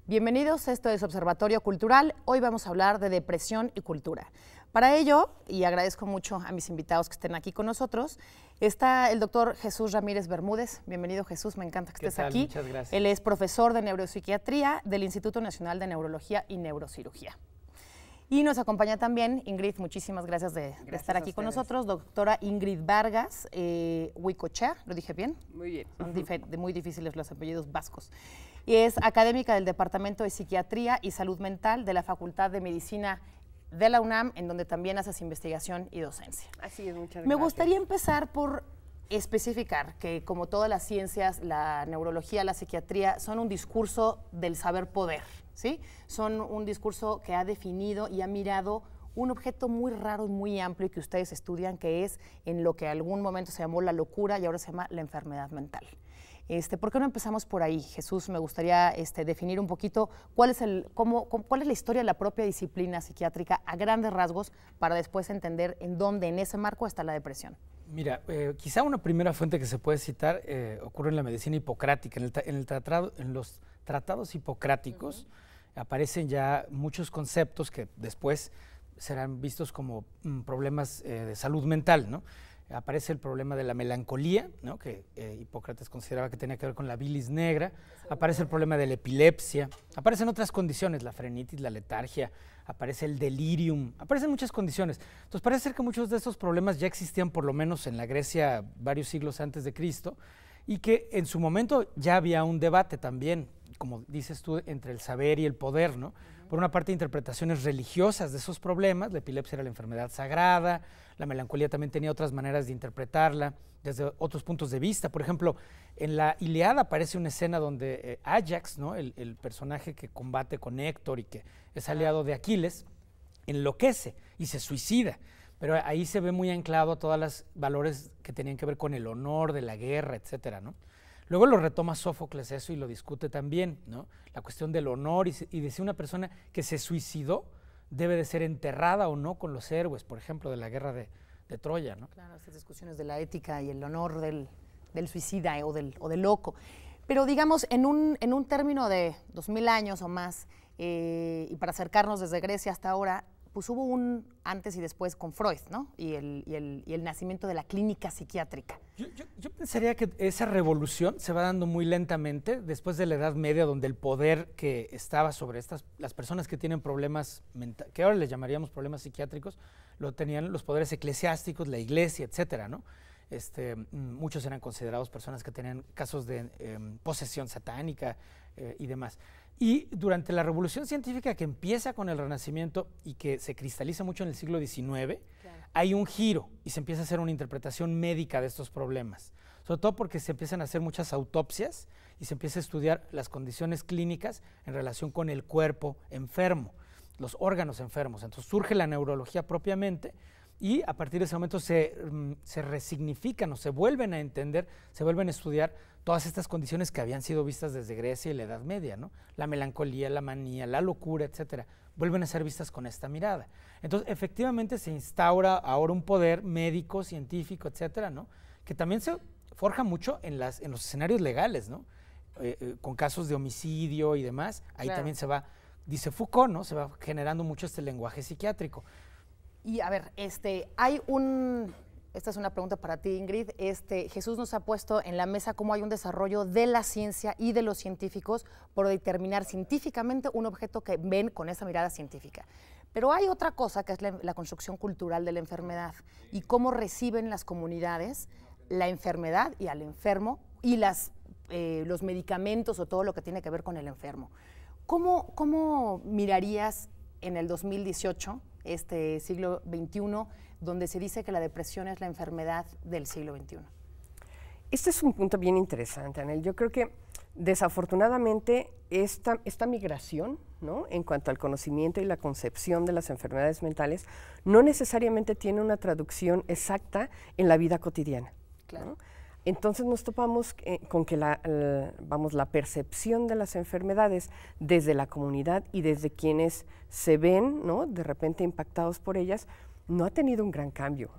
Bienvenidos, esto es Observatorio Cultural. Hoy vamos a hablar de depresión y cultura. Para ello, y agradezco mucho a mis invitados que estén aquí con nosotros, está el doctor Jesús Ramírez Bermúdez. Bienvenido, Jesús, me encanta que estés aquí. Muchas gracias. Él es profesor de neuropsiquiatría del Instituto Nacional de Neurología y Neurocirugía. Y nos acompaña también Ingrid, muchísimas gracias de estar aquí con nosotros, doctora Ingrid Vargas Huicochea, ¿lo dije bien? Muy bien. Son muy difíciles los apellidos vascos. Y es académica del Departamento de Psiquiatría y Salud Mental de la Facultad de Medicina de la UNAM, en donde también haces investigación y docencia. Así es, muchas gracias. Me gustaría empezar por especificar que, como todas las ciencias, la neurología, la psiquiatría, son un discurso del saber poder, ¿sí? Son un discurso que ha definido y ha mirado un objeto muy raro y muy amplio y que ustedes estudian, que es en lo que en algún momento se llamó la locura y ahora se llama la enfermedad mental. ¿Por qué no empezamos por ahí, Jesús? Me gustaría definir un poquito cuál es la historia de la propia disciplina psiquiátrica a grandes rasgos para después entender en dónde, en ese marco, está la depresión. Mira, quizá una primera fuente que se puede citar ocurre en la medicina hipocrática. En los tratados hipocráticos aparecen ya muchos conceptos que después serán vistos como problemas de salud mental, ¿no? Aparece el problema de la melancolía, ¿no? Que Hipócrates consideraba que tenía que ver con la bilis negra. Aparece el problema de la epilepsia. Aparecen otras condiciones, la frenitis, la letargia, aparece el delirium, aparecen muchas condiciones. Entonces parece ser que muchos de estos problemas ya existían por lo menos en la Grecia varios siglos antes de Cristo y que en su momento ya había un debate también, como dices tú, entre el saber y el poder, ¿no? Por una parte, interpretaciones religiosas de esos problemas, la epilepsia era la enfermedad sagrada, la melancolía también tenía otras maneras de interpretarla desde otros puntos de vista. Por ejemplo, en la Ilíada aparece una escena donde Ajax, ¿no? el personaje que combate con Héctor y que es aliado de Aquiles, enloquece y se suicida. Pero ahí se ve muy anclado a todos los valores que tenían que ver con el honor de la guerra, etcétera, ¿no? Luego lo retoma Sófocles eso y lo discute también, ¿no? La cuestión del honor y de si una persona que se suicidó debe de ser enterrada o no con los héroes, por ejemplo, de la guerra de Troya, ¿no? Claro, estas discusiones de la ética y el honor del suicida o del loco. Pero digamos, en un término de 2000 años o más, y para acercarnos desde Grecia hasta ahora, pues hubo un antes y después con Freud, ¿no? Y el nacimiento de la clínica psiquiátrica. Yo pensaría que esa revolución se va dando muy lentamente después de la Edad Media, donde el poder que estaba sobre las personas que tienen problemas mentales, que ahora les llamaríamos problemas psiquiátricos, lo tenían los poderes eclesiásticos, la iglesia, etcétera, ¿no? Muchos eran considerados personas que tenían casos de posesión satánica y demás. Y durante la revolución científica que empieza con el Renacimiento y que se cristaliza mucho en el siglo XIX, hay un giro y se empieza a hacer una interpretación médica de estos problemas, sobre todo porque se empiezan a hacer muchas autopsias y se empieza a estudiar las condiciones clínicas en relación con el cuerpo enfermo, los órganos enfermos. Entonces surge la neurología propiamente y a partir de ese momento se resignifican o se vuelven a entender, se vuelven a estudiar todas estas condiciones que habían sido vistas desde Grecia y la Edad Media, ¿no? La melancolía, la manía, la locura, etcétera, vuelven a ser vistas con esta mirada. Entonces, efectivamente se instaura ahora un poder médico, científico, etcétera, ¿no? Que también se forja mucho en los escenarios legales, ¿no? Con casos de homicidio y demás, ahí también se va, dice Foucault, ¿no? Se va generando mucho este lenguaje psiquiátrico. Y a ver, esta es una pregunta para ti, Ingrid. Jesús nos ha puesto en la mesa cómo hay un desarrollo de la ciencia y de los científicos por determinar científicamente un objeto que ven con esa mirada científica. Pero hay otra cosa que es la construcción cultural de la enfermedad y cómo reciben las comunidades la enfermedad y al enfermo y los medicamentos o todo lo que tiene que ver con el enfermo. ¿Cómo mirarías en el 2018, este siglo XXI, donde se dice que la depresión es la enfermedad del siglo XXI? Este es un punto bien interesante, Anel. Yo creo que desafortunadamente esta migración, ¿no?, en cuanto al conocimiento y la concepción de las enfermedades mentales no necesariamente tiene una traducción exacta en la vida cotidiana. Claro. ¿No? Entonces nos topamos con que la percepción de las enfermedades desde la comunidad y desde quienes se ven, ¿no?, de repente impactados por ellas, no ha tenido un gran cambio.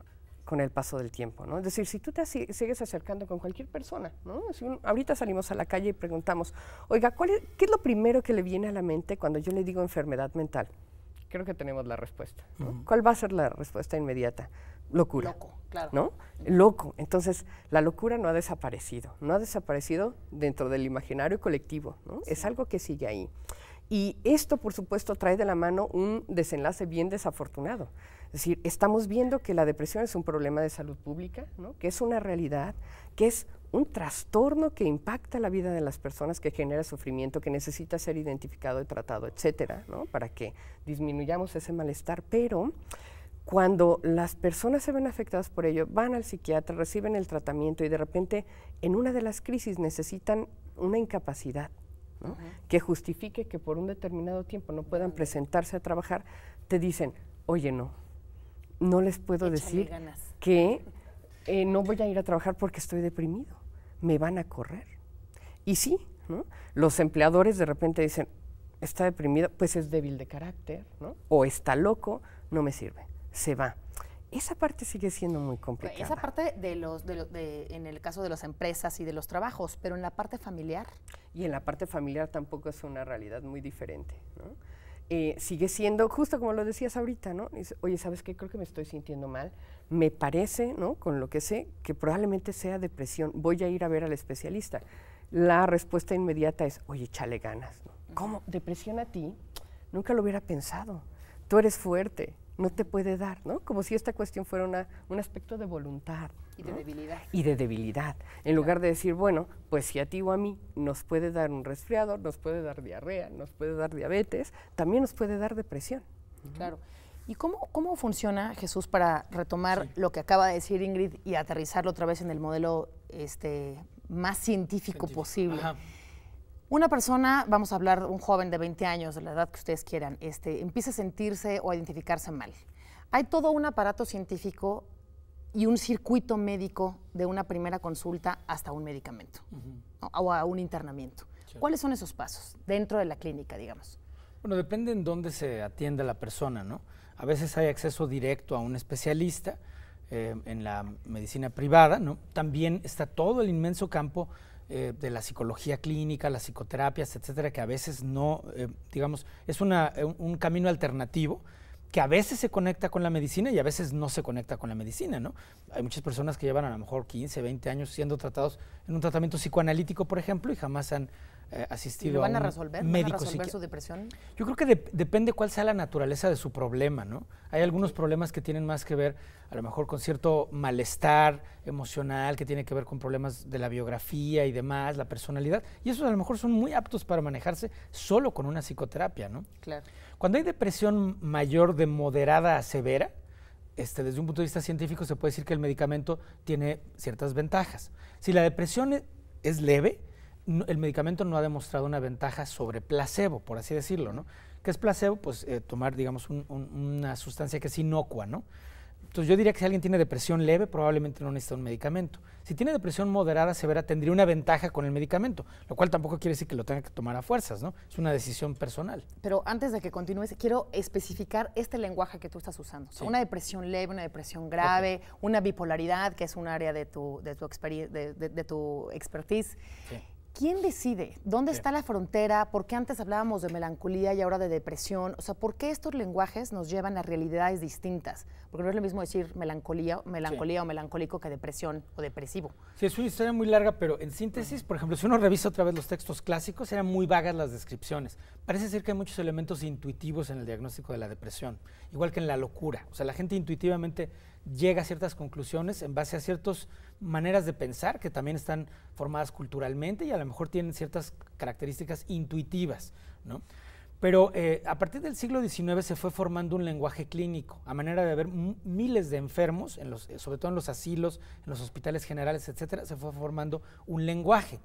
con el paso del tiempo, ¿no? Es decir, si tú te sigues acercando con cualquier persona, ¿no? Si ahorita salimos a la calle y preguntamos, oiga, ¿qué es lo primero que le viene a la mente cuando yo le digo enfermedad mental? Creo que tenemos la respuesta, ¿no? ¿Cuál va a ser la respuesta inmediata? Locura. Loco, claro. ¿No? Loco. Entonces, la locura no ha desaparecido dentro del imaginario colectivo, ¿no? Sí. Es algo que sigue ahí. Y esto, por supuesto, trae de la mano un desenlace bien desafortunado. Es decir, estamos viendo que la depresión es un problema de salud pública, ¿no? Que es una realidad, que es un trastorno que impacta la vida de las personas, que genera sufrimiento, que necesita ser identificado y tratado, etcétera, ¿no? Para que disminuyamos ese malestar. Pero cuando las personas se ven afectadas por ello, van al psiquiatra, reciben el tratamiento y de repente en una de las crisis necesitan una incapacidad, ¿no? Que justifique que por un determinado tiempo no puedan presentarse a trabajar, te dicen, oye, no les puedo decir que no voy a ir a trabajar porque estoy deprimido, me van a correr. Y sí, ¿no? Los empleadores de repente dicen, está deprimido, pues es débil de carácter, ¿no? O está loco, no me sirve, se va. Esa parte sigue siendo muy complicada. Esa parte en el caso de las empresas y de los trabajos, pero en la parte familiar. Y en la parte familiar tampoco es una realidad muy diferente, ¿no? Sigue siendo, justo como lo decías ahorita, ¿no? Dice, oye, ¿sabes qué? Creo que me estoy sintiendo mal. Me parece, ¿no? Con lo que sé, que probablemente sea depresión. Voy a ir a ver al especialista. La respuesta inmediata es, oye, échale ganas, ¿no? ¿Cómo? ¿Depresión a ti? Nunca lo hubiera pensado. Tú eres fuerte, no te puede dar, ¿no? Como si esta cuestión fuera un aspecto de voluntad. Y de debilidad. Y de debilidad. En lugar de decir, bueno, pues si a ti o a mí nos puede dar un resfriado, nos puede dar diarrea, nos puede dar diabetes, también nos puede dar depresión. Claro. ¿Y cómo funciona, Jesús, para retomar lo que acaba de decir Ingrid y aterrizarlo otra vez en el modelo más científico posible? Ajá. Una persona, vamos a hablar, un joven de 20 años, de la edad que ustedes quieran, empieza a sentirse o a identificarse mal. Hay todo un aparato científico y un circuito médico de una primera consulta hasta un medicamento, ¿no? O a un internamiento. Sí. ¿Cuáles son esos pasos dentro de la clínica, digamos? Bueno, depende en dónde se atiende la persona, ¿no? A veces hay acceso directo a un especialista en la medicina privada, ¿no? También está todo el inmenso campo de la psicología clínica, las psicoterapias, etcétera, que a veces no, digamos, es un camino alternativo que a veces se conecta con la medicina y a veces no se conecta con la medicina, ¿no? Hay muchas personas que llevan a lo mejor 15, 20 años siendo tratados en un tratamiento psicoanalítico, por ejemplo, y jamás han asistido a un médico. ¿Van a resolver su depresión? Yo creo que depende cuál sea la naturaleza de su problema, ¿no? Hay algunos problemas que tienen más que ver a lo mejor con cierto malestar emocional, que tiene que ver con problemas de la biografía y demás, la personalidad, y esos a lo mejor son muy aptos para manejarse solo con una psicoterapia, ¿no? Claro. Cuando hay depresión mayor de moderada a severa, desde un punto de vista científico se puede decir que el medicamento tiene ciertas ventajas. Si la depresión es leve, el medicamento no ha demostrado una ventaja sobre placebo, por así decirlo, ¿no? ¿Qué es placebo? Pues tomar, digamos, una sustancia que es inocua, ¿no? Entonces yo diría que si alguien tiene depresión leve, probablemente no necesita un medicamento. Si tiene depresión moderada, severa, tendría una ventaja con el medicamento, lo cual tampoco quiere decir que lo tenga que tomar a fuerzas, ¿no? Es una decisión personal. Pero antes de que continúes, quiero especificar este lenguaje que tú estás usando. Sí. Una depresión leve, una depresión grave, una bipolaridad, que es un área de tu expertise. Sí. ¿Quién decide? ¿Dónde está la frontera? ¿Por qué antes hablábamos de melancolía y ahora de depresión? O sea, ¿por qué estos lenguajes nos llevan a realidades distintas? Porque no es lo mismo decir melancolía o melancólico que depresión o depresivo. Sí, es una historia muy larga, pero en síntesis, por ejemplo, si uno revisa otra vez los textos clásicos, eran muy vagas las descripciones. Parece ser que hay muchos elementos intuitivos en el diagnóstico de la depresión, igual que en la locura. O sea, la gente intuitivamente llega a ciertas conclusiones en base a ciertas maneras de pensar que también están formadas culturalmente y a lo mejor tienen ciertas características intuitivas, ¿no? Pero a partir del siglo XIX se fue formando un lenguaje clínico, a manera de ver miles de enfermos, sobre todo en los asilos, en los hospitales generales, etcétera, se fue formando un lenguaje.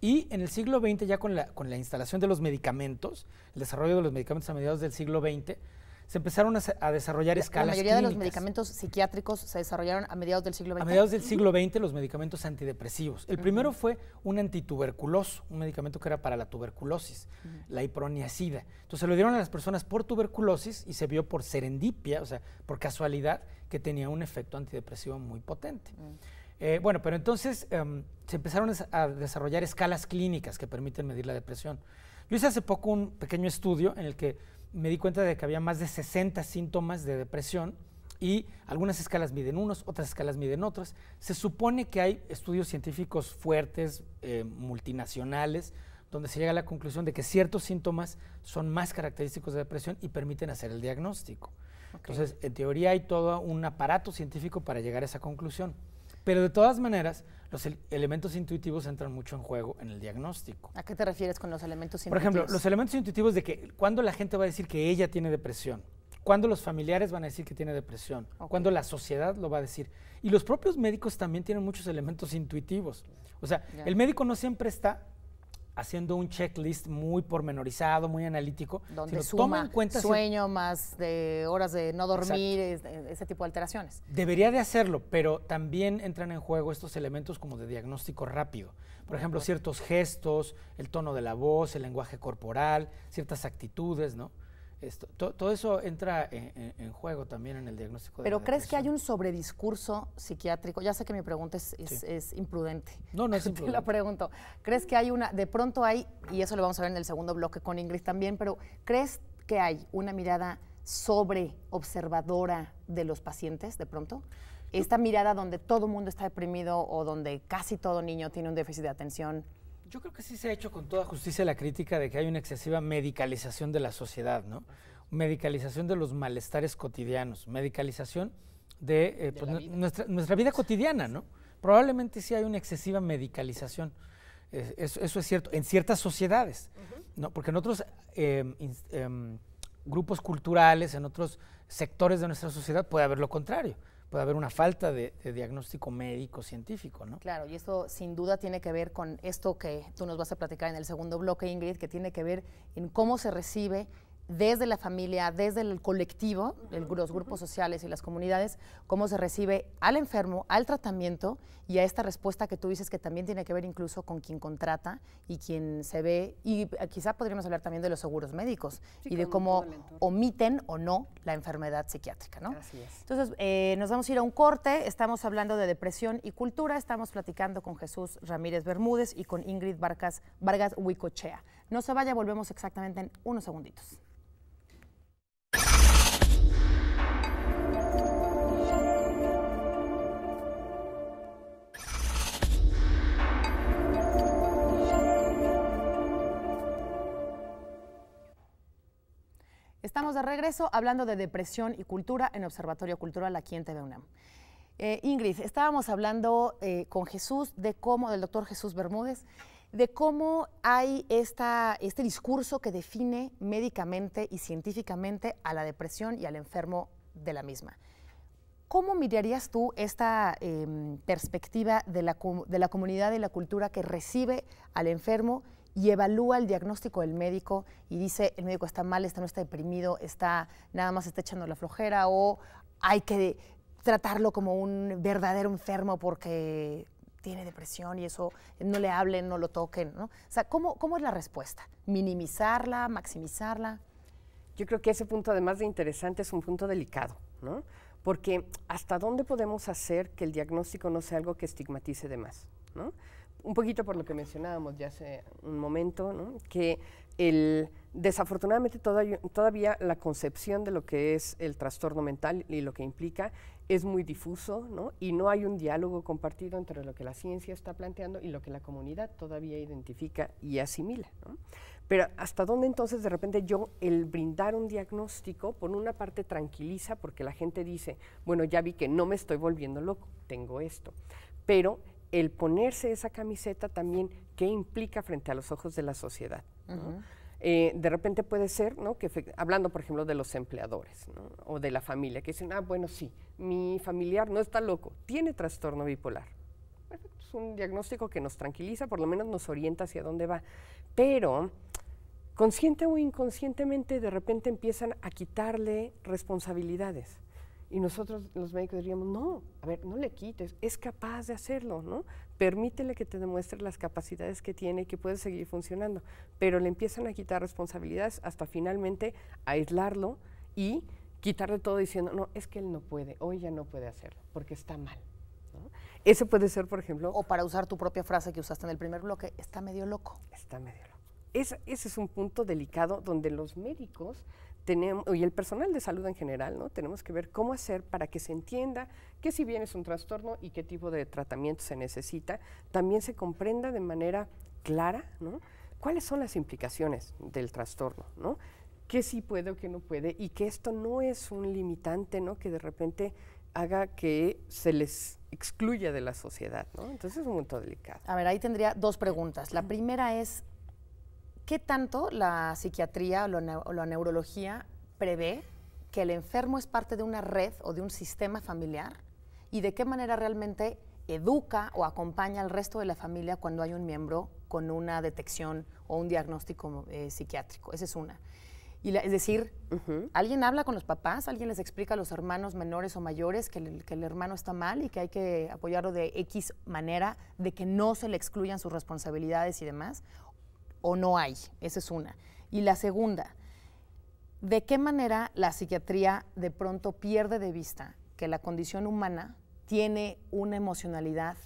Y en el siglo XX, ya con la instalación de los medicamentos, el desarrollo de los medicamentos a mediados del siglo XX, se empezaron a desarrollar escalas La mayoría de los clínicas. medicamentos psiquiátricos se desarrollaron a mediados del siglo XX. A mediados del siglo XX, los medicamentos antidepresivos. El primero fue un antituberculoso, un medicamento que era para la tuberculosis, la iproniazida. Entonces se lo dieron a las personas por tuberculosis y se vio por serendipia, o sea, por casualidad, que tenía un efecto antidepresivo muy potente. Bueno, pero entonces se empezaron a desarrollar escalas clínicas que permiten medir la depresión. Yo hice hace poco un pequeño estudio en el que me di cuenta de que había más de 60 síntomas de depresión y algunas escalas miden unos, otras escalas miden otras. Se supone que hay estudios científicos fuertes, multinacionales, donde se llega a la conclusión de que ciertos síntomas son más característicos de depresión y permiten hacer el diagnóstico. Entonces, en teoría hay todo un aparato científico para llegar a esa conclusión. Pero de todas maneras, los elementos intuitivos entran mucho en juego en el diagnóstico. ¿A qué te refieres con los elementos Por intuitivos? ejemplo, los elementos intuitivos de que cuando la gente va a decir que ella tiene depresión, cuando los familiares van a decir que tiene depresión, cuando la sociedad lo va a decir. Y los propios médicos también tienen muchos elementos intuitivos. O sea, el médico no siempre está haciendo un checklist muy pormenorizado, muy analítico, donde sino toma suma en cuenta sueño más de horas de no dormir, ese tipo de alteraciones. Debería de hacerlo, pero también entran en juego estos elementos como de diagnóstico rápido. Por ejemplo, ciertos gestos, el tono de la voz, el lenguaje corporal, ciertas actitudes, ¿no? Todo eso entra en juego también en el diagnóstico de la ¿Pero crees que depresión. hay un sobrediscurso psiquiátrico? Ya sé que mi pregunta es imprudente. No, no es Te imprudente. lo pregunto. ¿Crees que hay de pronto hay, y eso lo vamos a ver en el segundo bloque con Ingrid también, pero ¿crees que hay una mirada sobre observadora de los pacientes de pronto? Esta mirada donde todo el mundo está deprimido o donde casi todo niño tiene un déficit de atención. Yo creo que sí se ha hecho con toda justicia la crítica de que hay una excesiva medicalización de la sociedad, ¿no? Medicalización de los malestares cotidianos, medicalización de nuestra vida cotidiana, ¿no? Probablemente sí hay una excesiva medicalización. Eso es cierto, en ciertas sociedades, ¿no? Porque en otros grupos culturales, en otros sectores de nuestra sociedad puede haber lo contrario. Puede haber una falta de diagnóstico médico científico, ¿no? Claro, y esto sin duda tiene que ver con esto que tú nos vas a platicar en el segundo bloque, Ingrid, que tiene que ver en cómo se recibe desde la familia, desde el colectivo, los grupos sociales y las comunidades, cómo se recibe al enfermo, al tratamiento y a esta respuesta que tú dices que también tiene que ver incluso con quien contrata y quien se ve, y quizá podríamos hablar también de los seguros médicos y de cómo omiten o no la enfermedad psiquiátrica, ¿no? Así es. Entonces, nos vamos a ir a un corte, estamos hablando de depresión y cultura, estamos platicando con Jesús Ramírez Bermúdez y con Ingrid Vargas Huicochea. No se vaya, volvemos exactamente en unos segunditos. Estamos de regreso hablando de depresión y cultura en Observatorio Cultural aquí en TV UNAM. Ingrid, estábamos hablando con Jesús del doctor Jesús Bermúdez, de cómo hay este discurso que define médicamente y científicamente a la depresión y al enfermo de la misma. ¿Cómo mirarías tú esta perspectiva de la comunidad y la cultura que recibe al enfermo y evalúa el diagnóstico del médico y dice el médico está mal, no está deprimido, nada más está echando la flojera o hay que tratarlo como un verdadero enfermo porque tiene depresión y eso no le hablen, no lo toquen, ¿no? O sea, ¿cómo es la respuesta? ¿Minimizarla, maximizarla? Yo creo que ese punto, además de interesante, es un punto delicado, ¿no? Porque ¿hasta dónde podemos hacer que el diagnóstico no sea algo que estigmatice de más, ¿no? Un poquito por lo que mencionábamos ya hace un momento, ¿no? Que desafortunadamente todavía la concepción de lo que es el trastorno mental y lo que implica es muy difuso, ¿no? Y no hay un diálogo compartido entre lo que la ciencia está planteando y lo que la comunidad todavía identifica y asimila, ¿no? Pero ¿hasta dónde entonces de repente el brindar un diagnóstico, por una parte tranquiliza porque la gente dice, bueno, ya vi que no me estoy volviendo loco, tengo esto, pero el ponerse esa camiseta también, ¿qué implica frente a los ojos de la sociedad? ¿No? De repente puede ser, ¿no? Que hablando, por ejemplo, de los empleadores, ¿no? O de la familia, que dicen, bueno, sí, mi familiar no está loco, tiene trastorno bipolar. Es un diagnóstico que nos tranquiliza, por lo menos nos orienta hacia dónde va. Pero, consciente o inconscientemente de repente empiezan a quitarle responsabilidades. Y nosotros los médicos diríamos, no, a ver, no le quites, es capaz de hacerlo, ¿no? Permítele que te demuestre las capacidades que tiene y que puede seguir funcionando. Pero le empiezan a quitar responsabilidades hasta finalmente aislarlo y quitarle todo diciendo, no, es que él no puede, o ella no puede hacerlo, porque está mal, ¿no? Ese puede ser, por ejemplo… O para usar tu propia frase que usaste en el primer bloque, está medio loco. Está medio loco. Ese es un punto delicado donde los médicos tenemos, y el personal de salud en general, ¿no? Tenemos que ver cómo hacer para que se entienda que si bien es un trastorno y qué tipo de tratamiento se necesita, también se comprenda de manera clara, ¿no? Cuáles son las implicaciones del trastorno, ¿no? Qué sí puede o qué no puede, y que esto no es un limitante, ¿no? Que de repente haga que se les excluya de la sociedad, ¿no? Entonces es un punto delicado. A ver, ahí tendría dos preguntas. La primera es, ¿qué tanto la psiquiatría o la neurología prevé que el enfermo es parte de una red o de un sistema familiar? ¿Y de qué manera realmente educa o acompaña al resto de la familia cuando hay un miembro con una detección o un diagnóstico psiquiátrico? Esa es una. Es decir, ¿alguien habla con los papás? ¿Alguien les explica a los hermanos menores o mayores que el hermano está mal y que hay que apoyarlo de X manera, de que no se le excluyan sus responsabilidades y demás? ¿O no hay? Esa es una. Y la segunda, ¿de qué manera la psiquiatría de pronto pierde de vista que la condición humana tiene una emocionalidad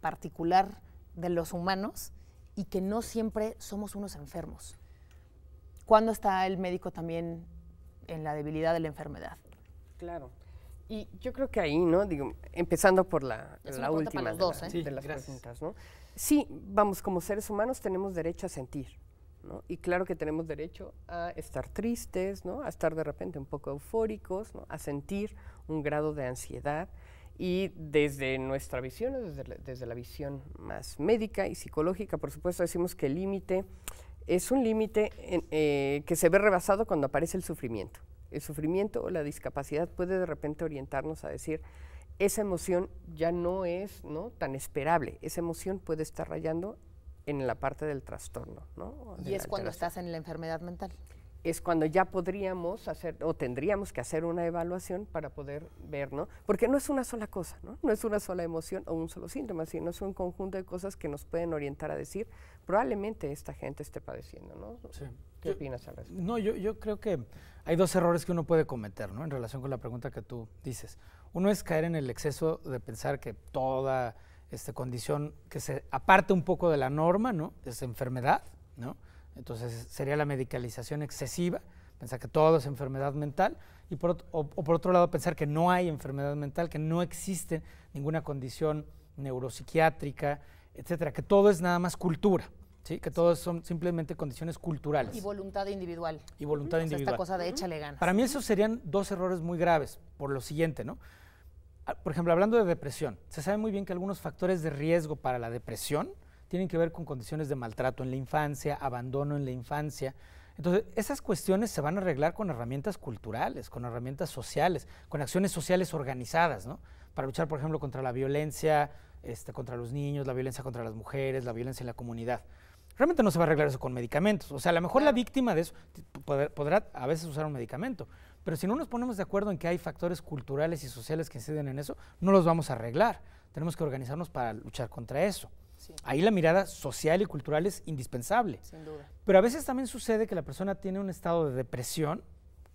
particular de los humanos y que no siempre somos unos enfermos? ¿Cuándo está el médico también en la debilidad de la enfermedad? Claro. Y yo creo que ahí, ¿no? Digo, empezando por la última para los dos, de las preguntas, ¿no? Sí, vamos, como seres humanos tenemos derecho a sentir, ¿no? Y claro que tenemos derecho a estar tristes, ¿no? A estar de repente un poco eufóricos, ¿no? A sentir un grado de ansiedad. Y desde nuestra visión, desde la visión más médica y psicológica, por supuesto, decimos que el límite es un límite que se ve rebasado cuando aparece el sufrimiento. El sufrimiento o la discapacidad puede de repente orientarnos a decir, esa emoción ya no es, ¿no?, tan esperable, esa emoción puede estar rayando en la parte del trastorno, ¿no? Y es cuando estás en la enfermedad mental. Es cuando ya podríamos hacer o tendríamos que hacer una evaluación para poder ver, ¿no? Porque no es una sola cosa, ¿no? No es una sola emoción o un solo síntoma, sino es un conjunto de cosas que nos pueden orientar a decir, probablemente esta gente esté padeciendo, ¿no? Sí. ¿Qué opinas al respecto? No, yo creo que hay dos errores que uno puede cometer, ¿no?, en relación con la pregunta que tú dices. Uno es caer en el exceso de pensar que toda condición que se aparte un poco de la norma, ¿no?, es enfermedad, ¿no? Entonces sería la medicalización excesiva, pensar que todo es enfermedad mental, y por otro lado pensar que no hay enfermedad mental, que no existe ninguna condición neuropsiquiátrica, etcétera, que todo es nada más cultura, ¿sí? Que todo son simplemente condiciones culturales. Y voluntad individual. Y voluntad individual. Esta cosa de échale ganas. Para mí esos serían dos errores muy graves, por lo siguiente, ¿no? Por ejemplo, hablando de depresión, se sabe muy bien que algunos factores de riesgo para la depresión tienen que ver con condiciones de maltrato en la infancia, abandono en la infancia. Entonces, esas cuestiones se van a arreglar con herramientas culturales, con herramientas sociales, con acciones sociales organizadas, ¿no? Para luchar, por ejemplo, contra la violencia contra los niños, la violencia contra las mujeres, la violencia en la comunidad. Realmente no se va a arreglar eso con medicamentos. O sea, a lo mejor la víctima de eso podrá a veces usar un medicamento, pero si no nos ponemos de acuerdo en que hay factores culturales y sociales que inciden en eso, no los vamos a arreglar. Tenemos que organizarnos para luchar contra eso. Sí. Ahí la mirada social y cultural es indispensable. Sin duda. Pero a veces también sucede que la persona tiene un estado de depresión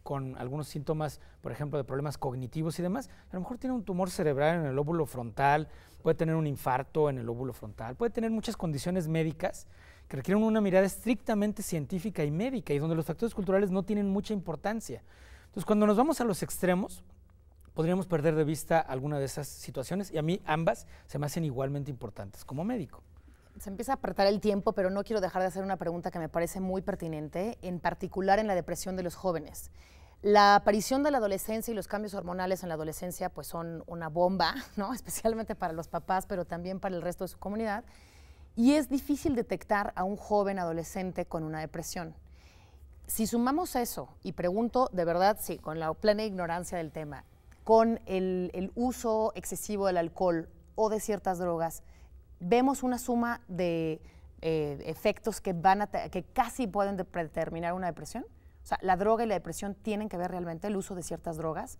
con algunos síntomas, por ejemplo, de problemas cognitivos y demás. A lo mejor tiene un tumor cerebral en el lóbulo frontal, puede tener un infarto en el lóbulo frontal, puede tener muchas condiciones médicas que requieren una mirada estrictamente científica y médica y donde los factores culturales no tienen mucha importancia. Entonces, cuando nos vamos a los extremos, podríamos perder de vista alguna de esas situaciones y a mí ambas se me hacen igualmente importantes como médico. Se empieza a apretar el tiempo, pero no quiero dejar de hacer una pregunta que me parece muy pertinente, en particular en la depresión de los jóvenes. La aparición de la adolescencia y los cambios hormonales en la adolescencia pues son una bomba, ¿no?, especialmente para los papás, pero también para el resto de su comunidad. Y es difícil detectar a un joven adolescente con una depresión. Si sumamos eso, y pregunto de verdad, sí, con la plena ignorancia del tema, con el uso excesivo del alcohol o de ciertas drogas, vemos una suma de efectos que que casi pueden predeterminar una depresión? O sea, ¿la droga y la depresión tienen que ver realmente el uso de ciertas drogas?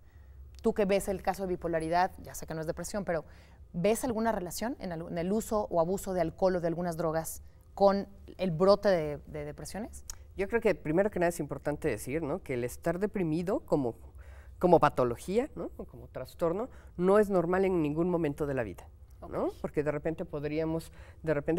Tú que ves el caso de bipolaridad, ya sé que no es depresión, pero ¿ves alguna relación en el uso o abuso de alcohol o de algunas drogas con el brote de depresiones? Yo creo que primero que nada es importante decir, ¿no?, que el estar deprimido como patología, ¿no?, o como trastorno, no es normal en ningún momento de la vida, ¿no? Okay. Porque de repente podríamos,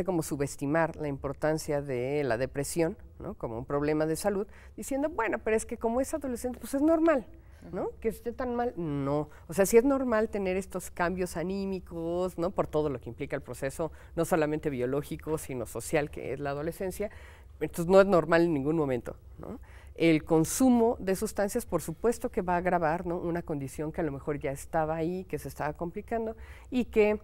como subestimar la importancia de la depresión, ¿no?, como un problema de salud, diciendo, bueno, pero es que como es adolescente, pues es normal, ¿no? Que esté tan mal, no. O sea, sí es normal tener estos cambios anímicos, ¿no?, por todo lo que implica el proceso, no solamente biológico, sino social, que es la adolescencia. Entonces no es normal en ningún momento, ¿no? El consumo de sustancias, por supuesto que va a agravar, ¿no?, una condición que a lo mejor ya estaba ahí, que se estaba complicando y que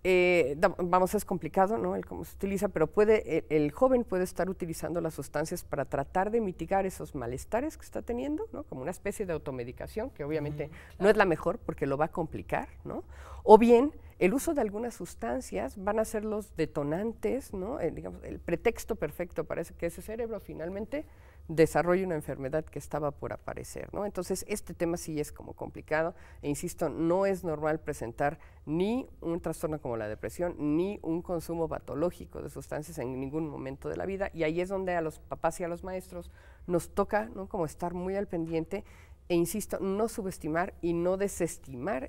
es complicado, ¿no?, el cómo se utiliza, pero el joven puede estar utilizando las sustancias para tratar de mitigar esos malestares que está teniendo, ¿no?, como una especie de automedicación, que obviamente no es la mejor porque lo va a complicar, ¿no? O bien, el uso de algunas sustancias van a ser los detonantes, ¿no?, digamos, el pretexto perfecto para que ese cerebro finalmente desarrolle una enfermedad que estaba por aparecer, ¿no? Entonces, este tema sí es como complicado, e insisto, no es normal presentar ni un trastorno como la depresión, ni un consumo patológico de sustancias en ningún momento de la vida, y ahí es donde a los papás y a los maestros nos toca, ¿no?, como estar muy al pendiente, e insisto, no subestimar y no desestimar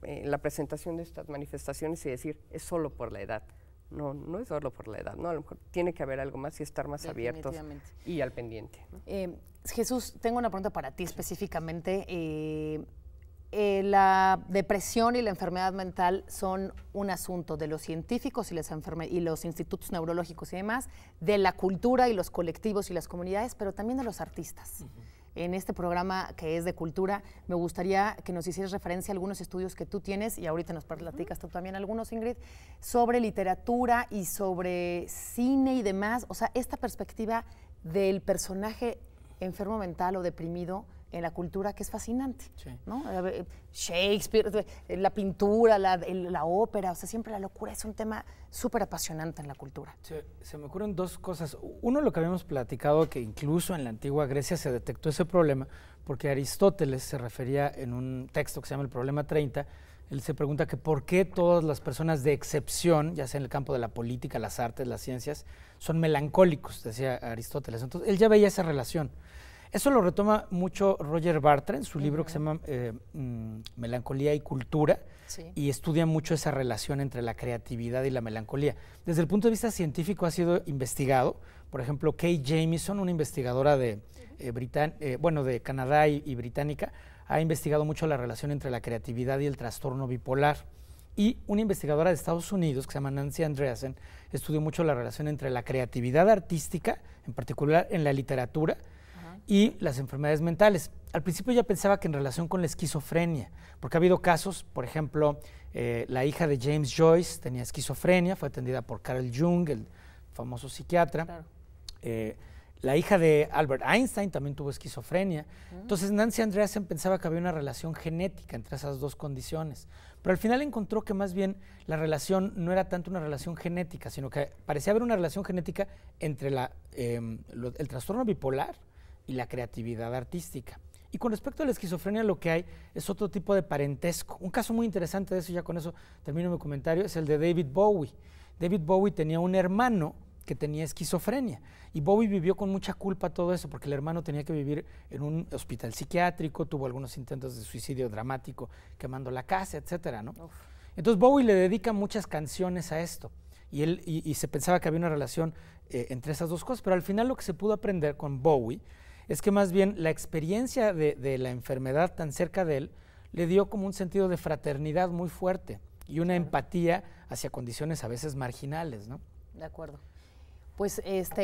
la presentación de estas manifestaciones y decir, es solo por la edad. No, no es solo por la edad, ¿no? A lo mejor tiene que haber algo más y estar más abiertos y al pendiente, ¿no? Jesús, tengo una pregunta para ti específicamente. La depresión y la enfermedad mental son un asunto de los científicos y los institutos neurológicos y demás, de la cultura y los colectivos y las comunidades, pero también de los artistas. En este programa que es de cultura, me gustaría que nos hicieras referencia a algunos estudios que tú tienes, y ahorita nos platicas tú también algunos, Ingrid, sobre literatura y sobre cine y demás. O sea, esta perspectiva del personaje enfermo mental o deprimido en la cultura, que es fascinante, sí, ¿no? Shakespeare, la pintura, la ópera, o sea, siempre la locura es un tema súper apasionante en la cultura. Se me ocurren dos cosas. Uno, lo que habíamos platicado, que incluso en la antigua Grecia se detectó ese problema, porque Aristóteles se refería en un texto que se llama El Problema 30, él se pregunta que por qué todas las personas de excepción, ya sea en el campo de la política, las artes, las ciencias, son melancólicos, decía Aristóteles. Entonces, él ya veía esa relación. Eso lo retoma mucho Roger Bartra en su libro que se llama Melancolía y Cultura, sí, y estudia mucho esa relación entre la creatividad y la melancolía. Desde el punto de vista científico ha sido investigado, por ejemplo, Kay Jamieson, una investigadora de Canadá y británica, ha investigado mucho la relación entre la creatividad y el trastorno bipolar. Y una investigadora de Estados Unidos, que se llama Nancy Andreasen, estudió mucho la relación entre la creatividad artística, en particular en la literatura, y las enfermedades mentales. Al principio ya pensaba que en relación con la esquizofrenia, porque ha habido casos, por ejemplo, la hija de James Joyce tenía esquizofrenia, fue atendida por Carl Jung, el famoso psiquiatra. Claro. La hija de Albert Einstein también tuvo esquizofrenia. Entonces Nancy Andreasen pensaba que había una relación genética entre esas dos condiciones, pero al final encontró que más bien la relación no era tanto una relación genética, sino que parecía haber una relación genética entre el trastorno bipolar y la creatividad artística. Y con respecto a la esquizofrenia, lo que hay es otro tipo de parentesco. Un caso muy interesante de eso, ya con eso termino mi comentario, es el de David Bowie. David Bowie tenía un hermano que tenía esquizofrenia, y Bowie vivió con mucha culpa todo eso, porque el hermano tenía que vivir en un hospital psiquiátrico, tuvo algunos intentos de suicidio dramático, quemando la casa, etcétera, ¿no? Entonces Bowie le dedica muchas canciones a esto, y se pensaba que había una relación entre esas dos cosas, pero al final lo que se pudo aprender con Bowie es que más bien la experiencia de la enfermedad tan cerca de él le dio como un sentido de fraternidad muy fuerte y una empatía hacia condiciones a veces marginales, ¿no? De acuerdo. Pues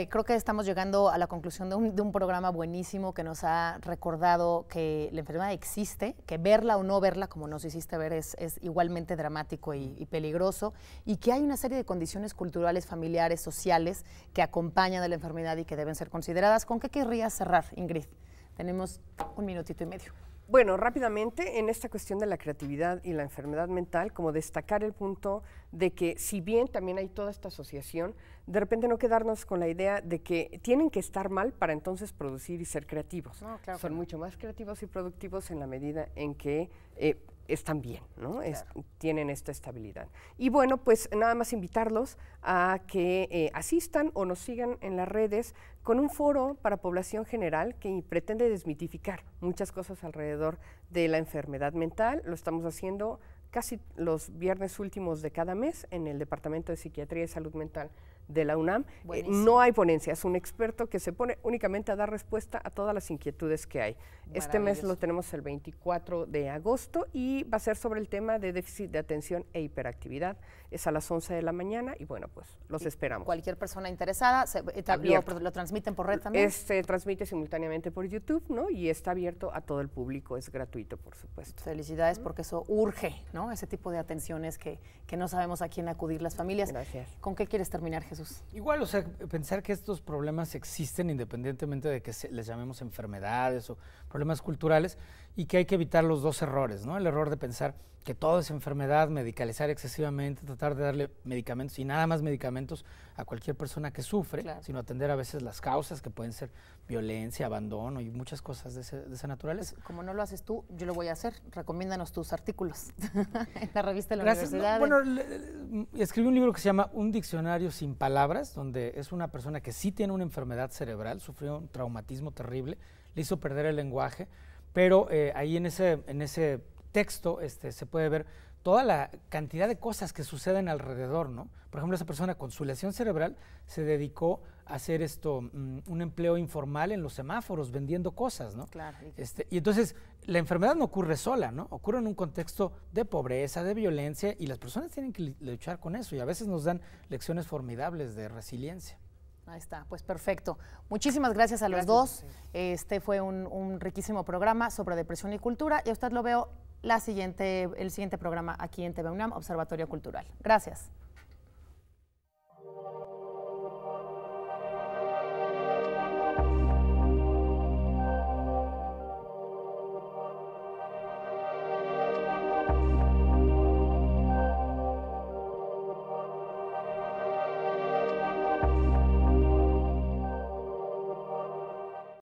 creo que estamos llegando a la conclusión de un programa buenísimo que nos ha recordado que la enfermedad existe, que verla o no verla, como nos hiciste ver, es igualmente dramático y peligroso, y que hay una serie de condiciones culturales, familiares, sociales que acompañan a la enfermedad y que deben ser consideradas. ¿Con qué querrías cerrar, Ingrid? Tenemos un minutito y medio. Bueno, rápidamente, en esta cuestión de la creatividad y la enfermedad mental, como destacar el punto de que si bien también hay toda esta asociación, de repente no quedarnos con la idea de que tienen que estar mal para entonces producir y ser creativos. No, claro Son que no. mucho más creativos y productivos en la medida en que están bien, ¿no? Claro. Tienen esta estabilidad. Y bueno, pues nada más invitarlos a que asistan o nos sigan en las redes con un foro para población general que pretende desmitificar muchas cosas alrededor de la enfermedad mental. Lo estamos haciendo casi los viernes últimos de cada mes en el Departamento de Psiquiatría y Salud Mental de la UNAM. No hay ponencia, es un experto que se pone únicamente a dar respuesta a todas las inquietudes que hay. Este mes lo tenemos el 24 de agosto y va a ser sobre el tema de déficit de atención e hiperactividad. Es a las 11 de la mañana y bueno, pues los esperamos. Cualquier persona interesada, lo transmiten por red también. Se transmite simultáneamente por YouTube, ¿no? Y está abierto a todo el público, es gratuito, por supuesto. Felicidades, porque eso urge, ¿no? Ese tipo de atenciones que no sabemos a quién acudir las familias. Gracias. ¿Con qué quieres terminar, Jesús? Igual, o sea, pensar que estos problemas existen independientemente de que les llamemos enfermedades o problemas culturales y que hay que evitar los dos errores, ¿no? El error de pensar que todo es enfermedad, medicalizar excesivamente, tratar de darle medicamentos y nada más medicamentos a cualquier persona que sufre, claro, sino atender a veces las causas que pueden ser violencia, abandono y muchas cosas de esa naturaleza. Pues, como no lo haces tú, yo lo voy a hacer. Recomiéndanos tus artículos en la revista de la Gracias. universidad. No, bueno, escribí un libro que se llama Un diccionario sin palabras, donde es una persona que sí tiene una enfermedad cerebral, sufrió un traumatismo terrible, le hizo perder el lenguaje, pero ahí en ese texto se puede ver toda la cantidad de cosas que suceden alrededor, ¿no? Por ejemplo, esa persona con su lesión cerebral se dedicó a hacer un empleo informal en los semáforos, vendiendo cosas, ¿no? Claro. Y entonces, la enfermedad no ocurre sola, ¿no? Ocurre en un contexto de pobreza, de violencia, y las personas tienen que luchar con eso, y a veces nos dan lecciones formidables de resiliencia. Ahí está, pues perfecto. Muchísimas gracias a los dos. Este fue un riquísimo programa sobre depresión y cultura, y a usted lo veo el siguiente programa aquí en TV UNAM, Observatorio Cultural. Gracias.